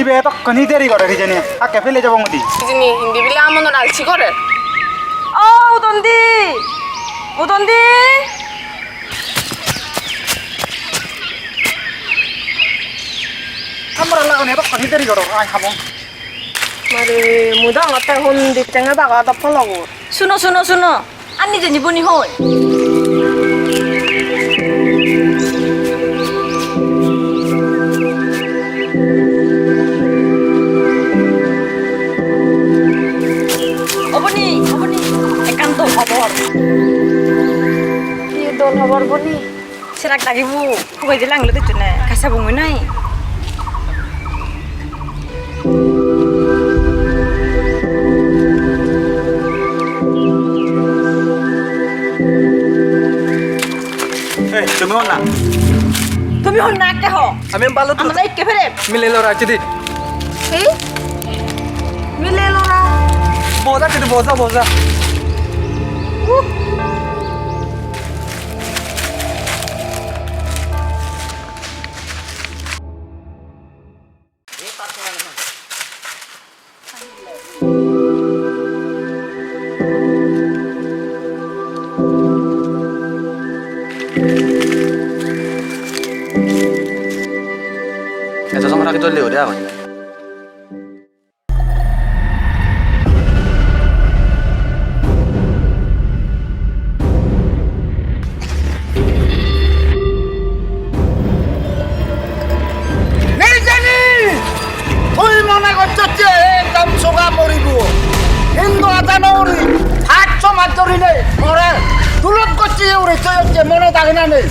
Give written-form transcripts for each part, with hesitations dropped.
Tiba itu kaniteri kau dari sini. Aku kafele jawab mudi. Sini hindi bilang amo non alci kore. 오던디! 오던디! Kamu lakukan itu kaniteri kau. Ay kamu. Mari muda ngata hundi tengah baga ada pelagu. 수노 수노 수노 안니 전 이분이 홀 어머니 어머니 একান্ত খবর কি দল হবার বনি সেরাক দাগিবু খুবাই দিলে আংলো দিত না কাঁচা বুঙি নাই তুমি না তুমি হল না কে হো আমি ভালো তো আমরা ইকে ফেরে মিলে লো রাখছি দি এই মিলে লোরা বোঝা কিন্তু বোঝা বোঝা Eso son rakitos de urea, coño. তুই মনে করছিস যে একদম সোগা মরিব হিন্দু আদান উড়ি হাতশো মাছ ধরিলে মরে দুলত করছি উড়ে চলছে মনে থাকে না নেই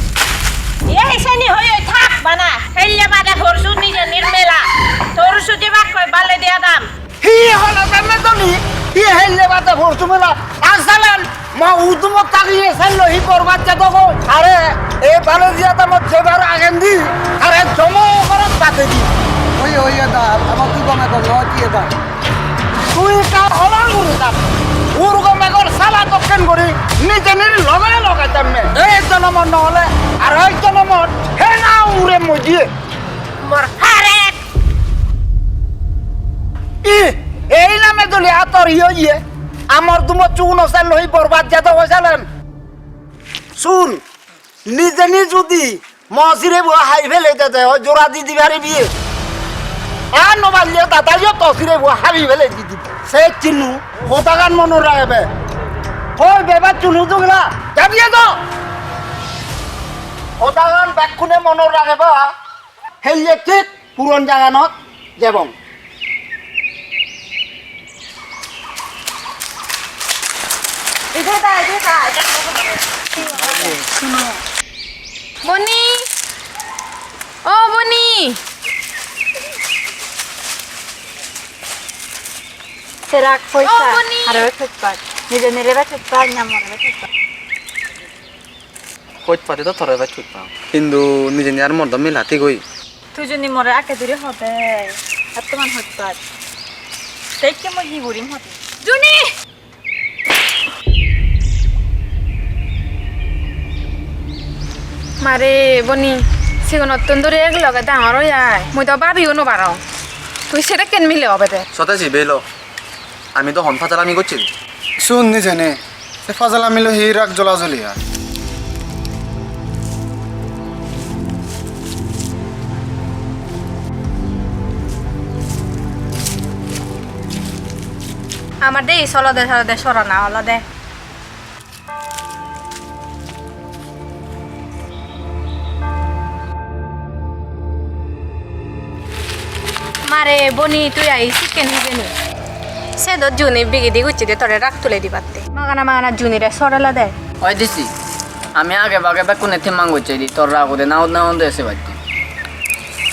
এই সেনি হই থাক বানা হেল্লে বাদে হরসু নিজে নির্মেলা হরসু দিবা কই বালে দিয়া দাম হি হলো তেমনে তুমি হি হেললে বাতে ভরছু মেলা আসলেন মা উদম তাকিয়ে সাইলো হি বরবাদ যা দগো আরে এ ভালো দিয়া তো মত সেবার আগেন দি আরে জমো করত পাতে দি ওই ওই দা আমার তুই কমে কম কি দা তুই কা হলার গুরু দাম উরগো মেগর সালা দক্ষিণ করি নিজে নির লগে লগাইতাম মে এই জনম নহলে আর এই জনম হে না উড়ে মজিয়ে মোর হারে এই নামে দলি আতর ইয়ে আমার তুমি চুন ওসাল লই বরবাদ যা তো হইছালেন শুন নিজে নি যদি মসিরে বুয়া হাই ফেলে দে ওই জোড়া দি দিবারে বিয়ে আর নবালিয়ে দাদাইও তসিরে বুয়া হাবি ফেলে দি দিব সে চিনু কোথাকান মনে রাখবে ওই বেবা চুনু দুগলা যাবিয়ে তো কোথাকান ব্যাকুনে মনে রাখবে হেলিয়ে ঠিক পুরন জাগানত যাবং 이제다 이제다 বনি ও বনি 세락 포이사 어머니. 하루에 fut발 নিজে নিরেবা ফুটপাত নামরে ফুটপাত Coach pati to thore bachut pa. Hindu nije niar mor dami lati goi. দুজনি মরে আকে দূরে হবে বর্তমান ফুটপাত দেখকে মই হিগুরিম হবে জুনি মারে বনি সিগো নতুন দরে এক লগে ডাঙর হই আয় মই তো ভাবিও নবারও তুই সেটা কেন মিলে হবে দে Sota si belo. Ami to hon fatala mi gochil. শুন নিজে নে সে ফাজালা মিলো হি রাখ জ্বলা জ্বলিয়া আমার দে সলো দে সরা না হলো দে মারে বনি তুই আই চিকেন হিগেনি সে তো জুনি বিগি দি গুচ্ছি দে তোরে রাখ তুলে দিবাতে মাগানা জুনি রে সরালা দে ওই দিছি আমি আগে বাগে বেকুনে থিমাং গইছে দি তোর রাগো দে নাও নাও দেছে বাতি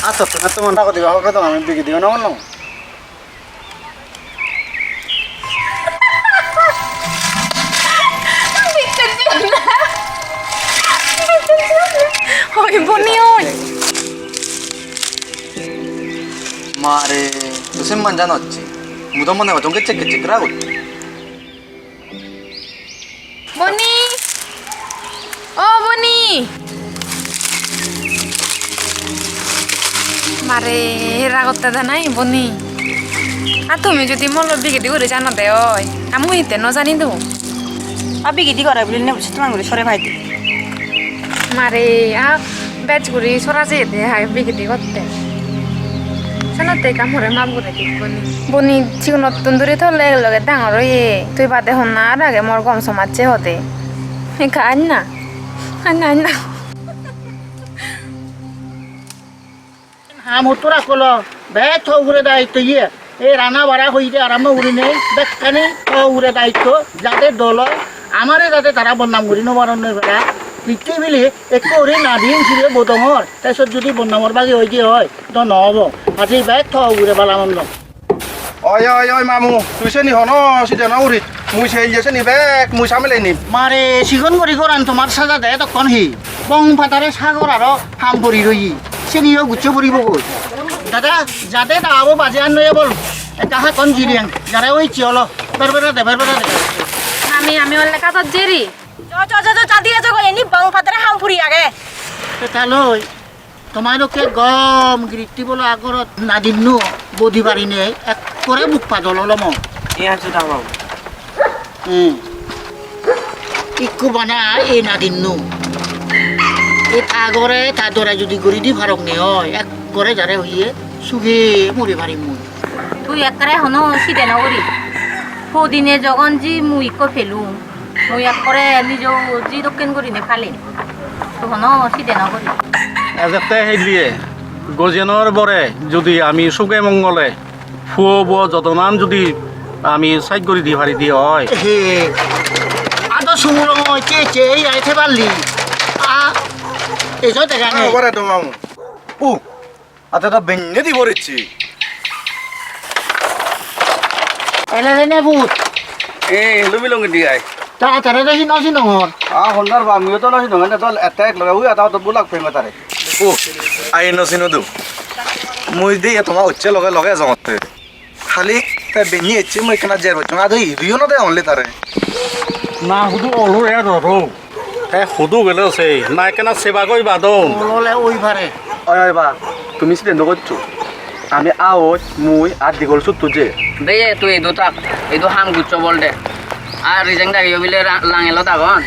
আচ্ছা তোমার টাকা দিবা হবে তো আমি বিকে দিও না বললাম ওই বনি ওই Mare, tu sem manja noche. Mudo mone wa tonge cek cek ragut. বনি ও বনি মারে রাগতে দা নাই বনি আর তুমি যদি মল বিগিদি করে জানো দে ওই আমি হইতে ন জানি তো আবি গিদি করা বলি নে বসে তোমার সরে ভাই মারে আ বেচ করি সরা যে দে হাই বিগিদি করতে সানাতে কাম হরে মাপ করে দিব বনি বনি চিকন তন্দুরি থলে লগে ডাঙর হয়ে তুই বাদে হন না আর আগে মোর গম সমাজে হতে খান না না হাম তোরা কল বে থ উড়ে দায়িত্ব ইয়ে এই রান্না বাড়া হইতে আরাম উড়ি নেই বেকানে থ উড়ে দায়িত্ব যাতে দল আমারে যাতে তারা বদনাম করি নবারণ বেড়া পিঠে মিলি একটু ওরে না দিন ছিল বোধমর তাৰপিছত যদি বদনামর বাকি হয়ে যে হয় তো নহব আজি বে থ উড়ে বালামন্দ oi oi oi mamu tu sini hono sida na urit mu sei je sini bek mu samele ni মারে সিগন করি করান তোমার সাজা দেয় তখন হি বং ফাতারে সাগর আরো হাম পরি রই সেনিও গুচ্ছ পরিব কই দাদা যাতে দাও বাজে আন নয় বল কাহা কোন জিরিয়াং যারা ওই চিয়ল বেরবেরা দে আমি ওলে কাত জেরি চা দিয়ে যাগো এনি বাং ফাতরে হাম ফুরি আগে তালৈ তোমালোকে গম গৃত্তি বলো আগৰত নাদিননো বদি পাৰি নে এক করে বুক পাদল লম ইকু বানা এই নাদিননো এই আগরে তাদরে যদি গড়ি দি ভারক নে হয় এক করে যারে হইয়ে সুগে মরি পারি মুই তুই একবারে হনো সিদে নগরি সৌদিনে যখন জি মুই ইকো ফেলু মুই একবারে নিজ জি দক্ষিণ করি নে ফালে তো হনো সিদে নগরি এজেতে হেলিয়ে গজেনৰ বৰে যদি আমি সুগে মংগলে ফুৱ বুৱ যতনান যদি আমি সাইড কৰি দি পাৰি দি হয় হে আদো সুমুর চে এই আইতে পারলি আ এসো দেখা নেই ore to mamu ata ta benne di borechi এলে নে ভূত lumi long di ai তা তারে দেখি নসি নহর hondar ba mi to no si dongan to attack laga ui ata to bulak pe matare ai no sino du mui di toma ucche lage lage jamotte khali ta benni echi moi kana jer bachunga dei riyo no de onle tare না সুদু অলু এ ধৰো সুদু গেলে আছে নাই কেনা সেবা কৰিবা দম বললে ওই পারে oi oi ba তুমি si den dogochu আমি আওত মুই আর দিগল সুত্তু যে দে তুই এই দুটা এই দু হাম গুচ্ছ বল দে আর রিজেং দাগি বিলে লাঙেলো দাগন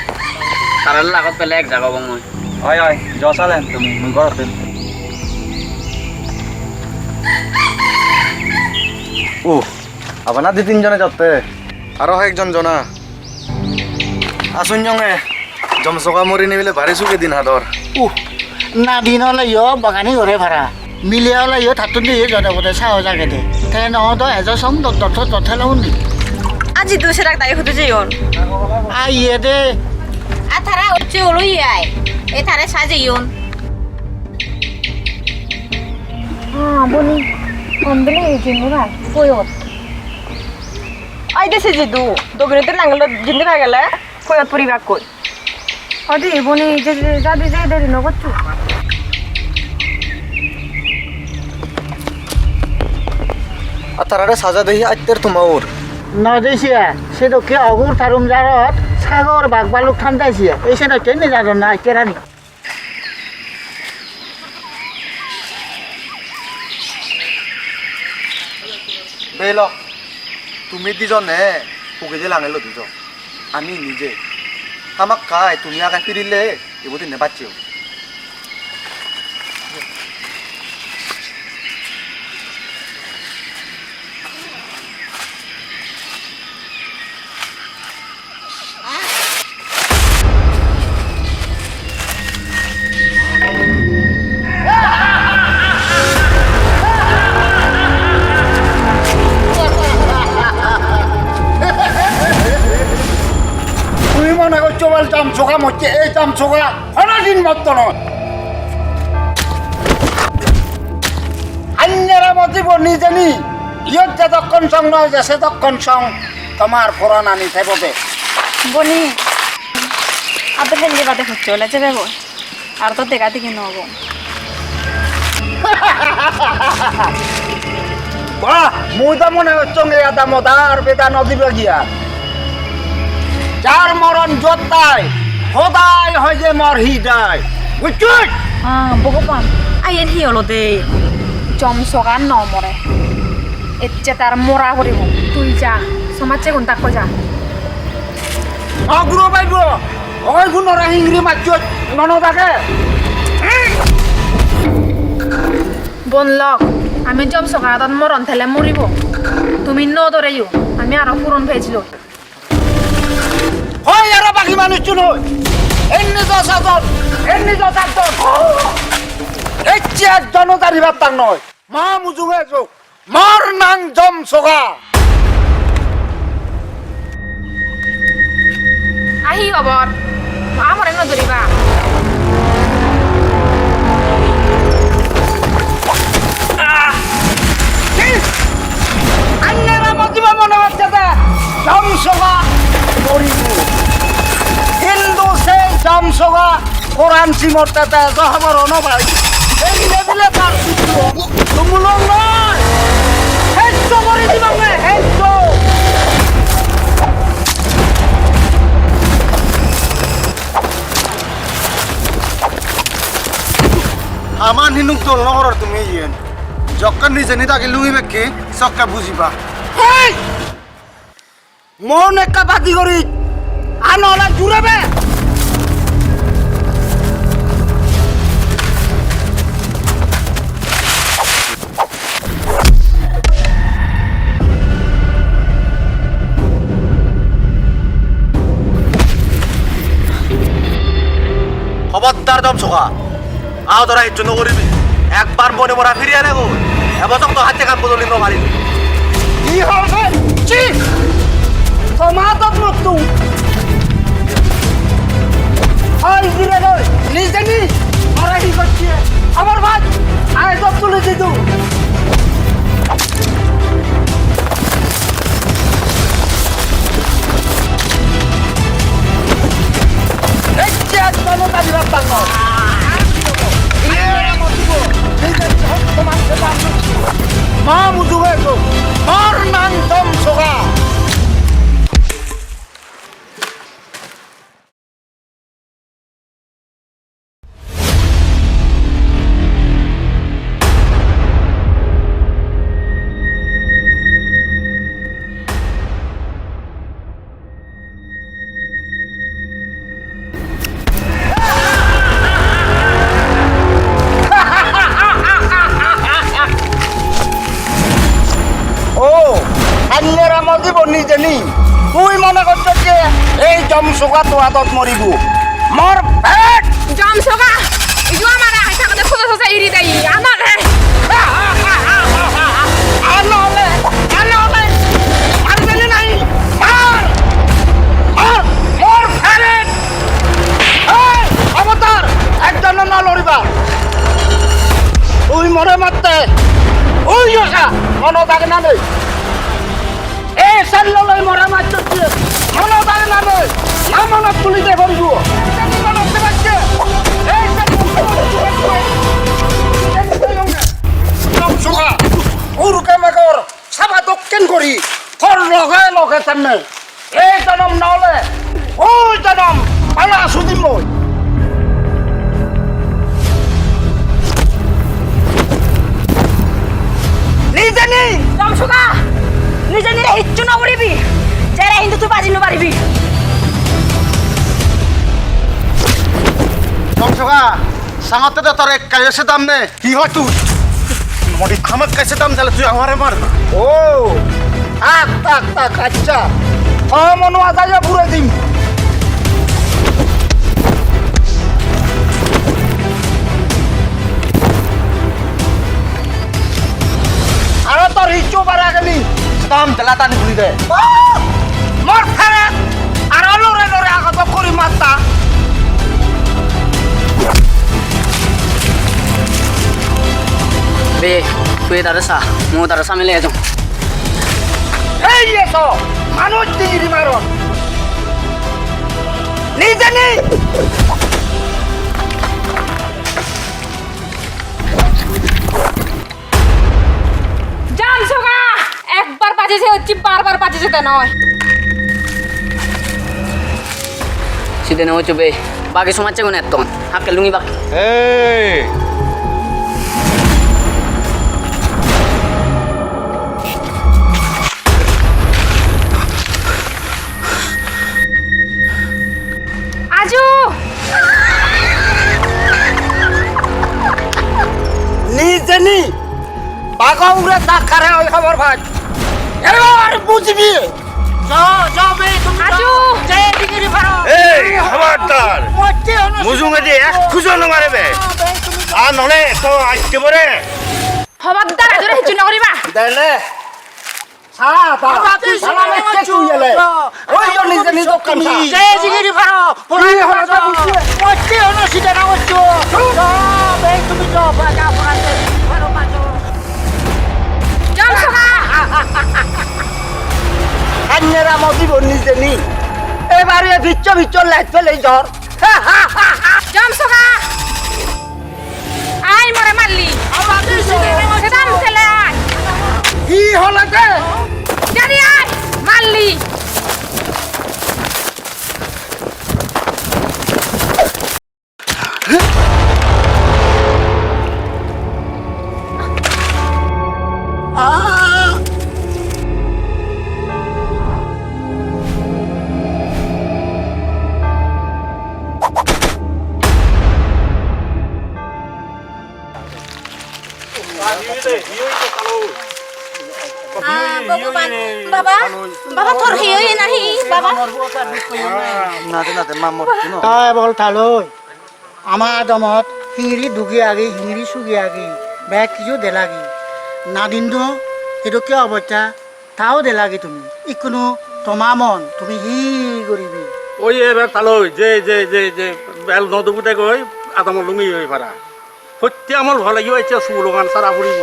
তারার লাগত পেলে এক জায়গা মই oi oi josalen তুমি মুই ঘরতে আবার দি তিনজনে যাতে আরো একজন জনা আসুন জঙ্গে জমসকা মরি নিবিলে ভারী সুখে দিন হাদর না দিন হলে ইয় বাগানি ঘরে ভাড়া মিলে হলে ইয় থাতুন দিয়ে জনে বদে সাহ জাগে দে তে নহদ এজ সম তথে লউনি আজি দুসে রাখ দাই হতে যাইন আইয়ে দে আর তারা হচ্ছে ওলই আয় এ তারে সাজে ইউন বনি কমবেলে জিনুরা কইত আই দেসে জিদু দবিনতে লাঙ্গল জিন্দরা গেলে কয়ত পরিবাক কই অদি বনি যে যাদি যে দেরি নগচ্ছু আর তারারে সাজা দেহি আত্মের তোমার নদেশিয়া সে তো কে অগুর তারুম জারত সাগর বাঘ বালুক ঠান্ডাইছিয়া এই সে না কেনে জানো না কেরানি বেল তুমি দুজনে পুকে যে লাঙেলো দুজন আমি নিজে আমাক কাই তুমি আগে ফিরিলে এবুতি নেবাচ্ছিও তুই মনে করছো বল চামচোকা মরছে এই চামচোকা অনেকদিন মত নয় আন্যেরা মতিব নিজে নি ইয়ত যতক্ষণ সং নয় যে সেতক্ষণ সং তোমার ফোরন আনি থাকবে বনি আতে হেললে বাদে হচ্ছে ওলা যাবে আর তো দেখা দেখি নব বাহ মুই তো মনে হচ্ছে এটা মদার বেদা নদীবে গিয়া যার মরণ যোদ্ধায় সদায় হয় যে মর হৃদয় বুঝছিস ভগবান আইয়েন হি হলো দে জমসগা নমরে এচ্ছে তার মরা করিব তুই যা সমাজে কোন তাক যা অগ্র পাইব ওই গুণরা হিংরি মাছ ননদাকে বনলক আমি জমসগা তাত মরণ থেলে মরিব তুমি নদরেও আমি আরো পূরণ পেয়েছিল হয় আর বাকি মানুষ চুন এমনি দশাজন এমনি দশাজন এচ্ছে এক জনতারি বার্তার নয় মা মুজুগে যোগ মর নাং জম সোগা আহি খবর আমার নদরিবা আন্নারা মজিবা মনে হচ্ছে জম সোগা মরিব হিন্দু সে জম সোগা কোরআন সিমরটাতে জহবর নভাই এই লেবিলে তার পুত্র তুমুলো নয় হেচ্ছো মরি দিবাঙ্গে হেচ্ছো আমার হিনুক তোল নহর তুমি ইয়েন যখন নিজে নিতাকে লুই বেকে সক্কা বুঝিবা হেই মন একটা বাতি করি আনলা জুড়েবে খবরদার দম সোকা আও তোরা ইচ্ছু নকরিবি একবার মনে মরা ফিরিয়ে নেব এবছর তো হাতে কাম বদলি নমারি কি হবে চি সমাজত মৃত্যু আই দিলে নয় নিজে নি মরাহি করছি আমার ভাই আয় সব তুলে দিতু মা মুজুগে তো মর নাং জম সোগা আন্যেরা মজিব নিজে নি তুই মনে করছ যে এই জমসোগা তো আদত মরিব মর পেট জমসগা ইজু আমার আই থাকতে খুদা সসা ইরি দেই আনালে আনলে আনলে আনলে নাই মার মার মর পেট এই অবতার একজন না লড়িবা তুই মরে মারতে ওই ওসা মনে থাকে না নেই এ সাল্লাই মরা মাছ মনে থাকে না নেই মনত তুলিতে করব উরুকে মেঘর সাবা দক্ষিণ করি তোর লগে লগে তেমনি এই জনম নহলে ওই জনম পালা সুদিম বই নিজে নি জমসগা নিজে নিরে হিচ্ছু নকরিবি যারা হিন্দু তুই বাজি নপারিবি জমসোকা সামাতে তো তোর এক কাইসে দাম নে কি হয় তুই মরি খামাক কাইসে দাম তাহলে তুই আমারে মার ও তাক তাক তাক আচ্ছা মনো আদায় পুরে দিম আর তোর হিচ্ছু পারা গেলি দাম তেলা টানি ঘুরি দে মর ফেরে আর লড়ে লড়ে আগত করি মাত্তা বে তুই তারে সা মো তারে সামিলে যাও এই এসো মানুষ দিগিরি মারন নিজে নি জমসগা একবার বাজেছে হচ্ছে বারবার বাজেছে তা নয় সিদে নেও চুবে বাকি সমাজে কোন এত হাকে লুঙ্গি বাকি এই নি বাঘ উড়ে তাক কারে ওই খবর ভাই এবার বুঝবি আজু এই খবরদার মুজুঙে দিয়ে এক খুঁজো মারবে আর নলে তো আসতে পারে খবরদার আজুরে হিচু নকরিবা দেলে সারা তারা সারা মেকে চুইলে ওই জন্য নিজে দোকান সা জিগিরি ফারো পুরাই হলো তো বুঝছে ওচ্ছে হলো সিধা না ওচ্ছে সব এই তুমি তো বাগা পড়াতে ফারো পাছো জমসকা আন্যরা মতি নিজে নি এবারে ভিচ্চ ভিচ্চ লাইট ফেলে জ্বর জমসকা আই মরে মারলি সেদাম ছেলে আয় কি হলো তে জানি আয় মারলি ভগবান বাবা বাবা তোর হেই নাহি বাবা নাতে নাতে মা মর তাই বল তালৈ আমার দমত হিঙিরি দুগি আগি হিঙিরি সুগি আগি বেগ কিছু দেলাগি না দিন তো সেইটো কিয় অৱস্থা তাও দেলাগি তুমি ইকোনো তোমার মন তুমি হি করিবি ওই এবার তালৈ যে যে যে যে বেল নদুগুটে গৈ আদামর লুঙি হয়ে পারা সত্যি আমার ভালো লাগিও এতিয়া চুলোগান সারা ফুরিব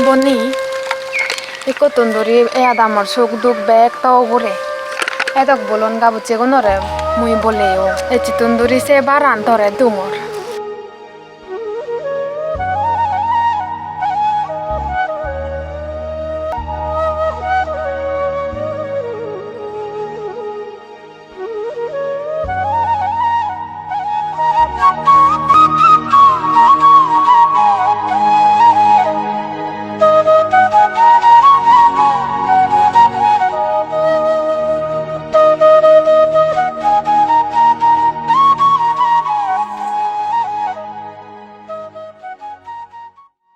বনি একো তন্দুরি এ আদামর সুখ দুঃখ ব্যাগ তাও বলে এতক বলন গাবুচে গনরে মুই বলেও এ চিতন্দুরি সে বারান ধরে দুমর